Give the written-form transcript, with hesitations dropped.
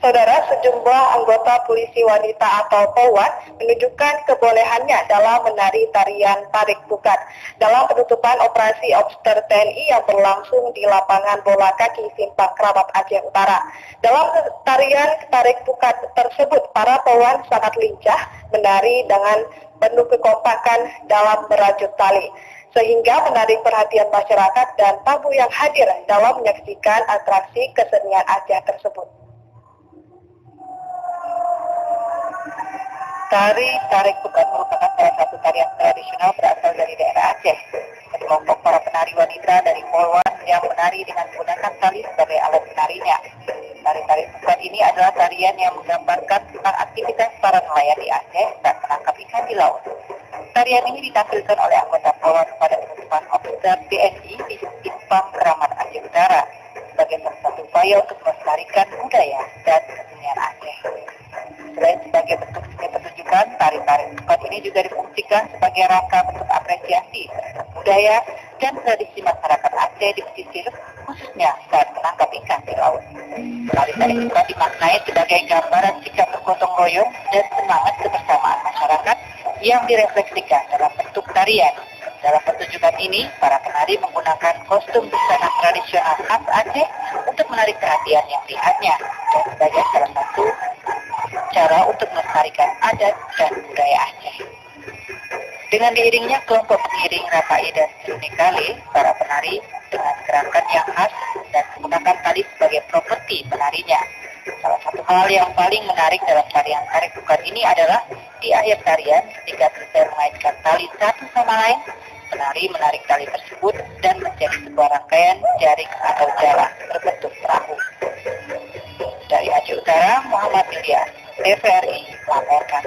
Saudara, sejumlah anggota polisi wanita atau POWAN menunjukkan kebolehannya dalam menari tarian tarik pukat dalam penutupan operasi Obster TNI yang berlangsung di lapangan bola kaki Simpang Keramat Aceh Utara. Dalam tarian tarik pukat tersebut, para POWAN sangat lincah menari dengan penuh kekompakan dalam merajut tali, sehingga menarik perhatian masyarakat dan tamu yang hadir dalam menyaksikan atraksi kesenian Aceh tersebut. Tari tarik pukat merupakan salah satu tarian tradisional berasal dari daerah Aceh. Sekelompok para penari wanita dari Polwan yang menari dengan menggunakan tali sebagai alat menarinya. Tari tarik pukat ini adalah tarian yang menggambarkan tentang aktivitas para nelayan di Aceh saat menangkap ikan di laut. Tarian ini ditampilkan oleh anggota Polwan pada penutupan Obster TNI di Simpang Keramat Aceh Utara sebagai salah satu upaya untuk melestarikan budaya dan kesenian Aceh. Selain sebagai bentuk seni pertunjukan, tari-tari pukat ini juga difungsikan sebagai rangka bentuk apresiasi terhadap budaya dan tradisi masyarakat Aceh di pesisir, khususnya saat menangkap ikan di laut. Tari-tari pukat dimaknai sebagai gambaran sikap bergotong royong dan semangat kebersamaan masyarakat yang direfleksikan dalam bentuk tarian. Dalam pertunjukan ini, para penari menggunakan kostum busana tradisional khas Aceh untuk menarik perhatian yang lihatnya dan sebagai salah satu cara untuk melestarikan adat dan budaya Aceh. Dengan diiringnya kelompok pengiring Rapai dan Seruni Kale, para penari dengan gerakan yang khas dan menggunakan tali sebagai properti penarinya. Salah satu hal yang paling menarik dalam tarian tarik pukat ini adalah di akhir tarian ketika selesai mengaitkan tali satu sama lain, penari menarik tali tersebut dan menjadi sebuah rangkaian jaring atau jala berbentuk perahu. Dari Aceh Utara, Muhammad Ilyas, TVRI melaporkan.